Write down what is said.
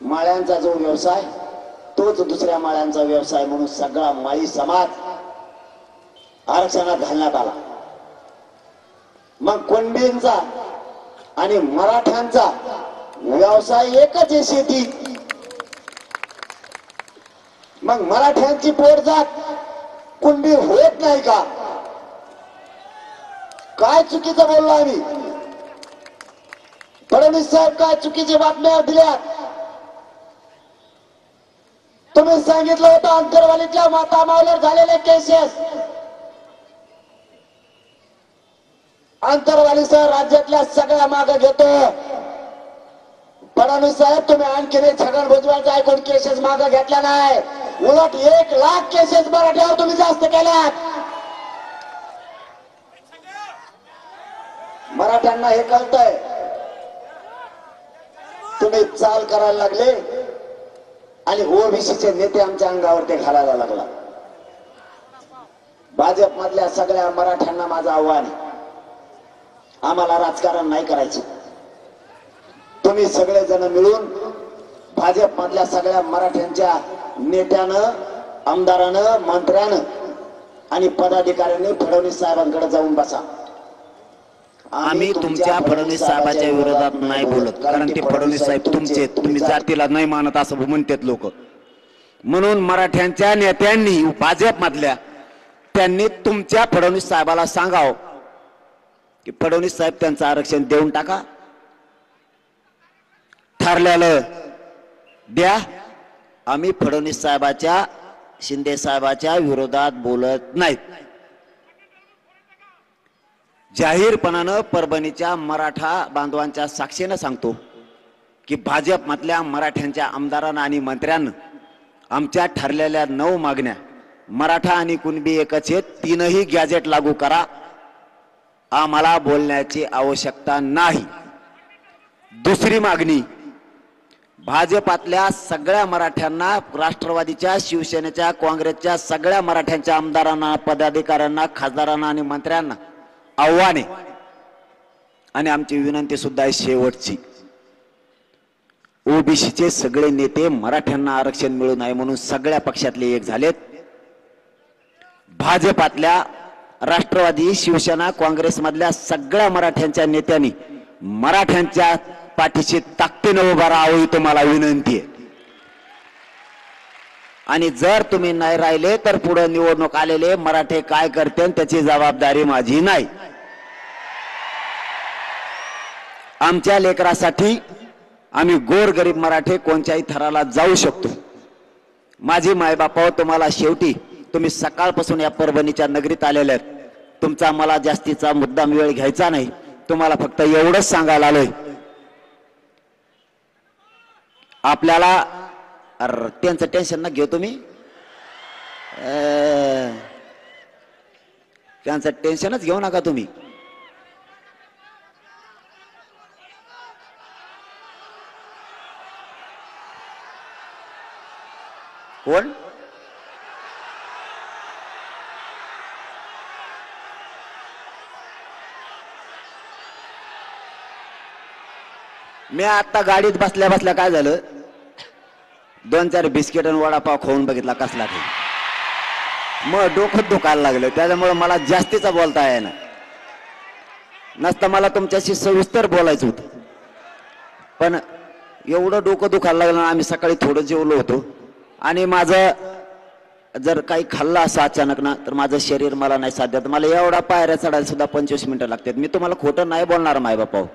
माळ्यांचा जो व्यवसाय तोच दुसऱ्या माळ्यांचा व्यवसाय म्हणून सगळा माळी समाज आरक्षणात घालण्यात आला। मग कुणबींचा आणि मराठ्यांचा व्यवसाय एकच आहे, शेती। मग मराठ्यांची पोटजात कुणबी होत नाही का? काय चुकीचं बोललो आम्ही? फडणवीस साहेब काय चुकीची बातम्या दिल्या? तुम्ही सांगितलं होतं अंतरवालीतल्या माता मावल्यावर झालेले केसेस, अंतरवालीसह राज्यातल्या सगळ्या मागे घेतो। फडणवीस साहेब तुम्ही आणखीन छगन भुजबळचा ऐकून केसेस मागे घेतल्या नाही, उलट 1 लाख केसेस मराठ्यावर तुम्ही जास्त केल्यात। मराठ्यांना हे कळतंय, तुम्ही चाल करायला लागले आणि ओबीसीचे नेते आमच्या अंगावर ते घालायला लागला। भाजप मधल्या सगळ्या मराठ्यांना माझं आव्हान आहे, आम्हाला राजकारण नाही करायचं। तुम्ही सगळेजण मिळून भाजप मधल्या सगळ्या मराठ्यांच्या नेत्यानं, आमदारानं, मंत्र्यानं आणि पदाधिकाऱ्यांनी फडणवीस साहेबांकडे जाऊन बसा। आम्ही तुमच्या फडणवीस साहेबाच्या विरोधात नाही बोलत, कारण ते फडणवीस साहेब तुमचे, तुम्ही जातीला नाही मानत असं म्हणतात लोक। म्हणून मराठ्यांच्या नेत्यांनी भाजप मधल्या त्यांनी तुमच्या फडणवीस साहेबाला सांगावं की फडणवीस साहेब त्यांचं आरक्षण देऊन टाका, ठरलेलं द्या। आम्ही फडणवीस साहेबाच्या, शिंदे साहेबाच्या विरोधात बोलत नाहीत। जाहीरपणानं परभणीच्या मराठा बांधवांच्या साक्षीनं सांगतो की भाजप मधल्या मराठ्यांच्या आमदारांना आणि मंत्र्यांना आमच्या ठरलेल्या 9 मागण्या, मराठा आणि कुणबी एकच आहेत, 3ही गॅजेट लागू करा, आम्हाला बोलण्याची आवश्यकता नाही। दुसरी मागणी, भाजपातल्या सगळ्या मराठ्यांना, राष्ट्रवादीच्या, शिवसेनेच्या, काँग्रेसच्या सगळ्या मराठ्यांच्या आमदारांना, पदाधिकाऱ्यांना, खासदारांना आणि मंत्र्यांना आव्हान आहे आणि आमची विनंती सुद्धा आहे शेवटची, ओबीसीचे सगळे नेते मराठ्यांना आरक्षण मिळू नये म्हणून सगळ्या पक्षातले एक झालेत। भाजपातल्या, राष्ट्रवादी, शिवसेना, काँग्रेस मधल्या सगळ्या मराठ्यांच्या नेत्यांनी मराठ्यांच्या पाठीशी ताकदीने उभा राहावं ही तुम्हाला विनंती आहे। आणि जर तुम्ही नाही राहिले तर पुढे निवडणूक आलेले मराठे काय करते त्याची जबाबदारी माझी नाही। आमच्या लेकरासाठी आम्ही गोरगरीब मराठे कोणत्याही थराला जाऊ शकतो। माझी मायबापाव, तुम्हाला शेवटी तुम्ही सकाळपासून या परभणीच्या नगरीत आलेले आहेत, तुमचा मला जास्तीचा मुद्दाम वेळ घ्यायचा नाही, तुम्हाला फक्त एवढंच सांगायला आलोय, आपल्याला त्यांचं टेन्शन ना घेऊ तुम्ही, त्यांचं टेन्शनच घेऊ नका तुम्ही। कोण? मी आता गाडीत बसल्या बसल्या काय झालं, 2-4 बिस्किट आणि वडापाव खाऊन बघितला कसला ते, मग डोकं दुखायला लागलं, त्याच्यामुळे मला जास्तीचा बोलता येईना। नसतं मला तुमच्याशी सविस्तर बोलायचं होतं, पण एवढं डोकं दुखायला लागलं। आम्ही सकाळी थोडं जेवलो होतो आणि माझं जर काही खाल्लं असं अचानक ना तर माझं शरीर मला नाही साध्य, मला एवढा पायऱ्या चढायला सुद्धा 25 मिनिटं लागतात। मी तुम्हाला खोटं नाही बोलणार मायबापाव,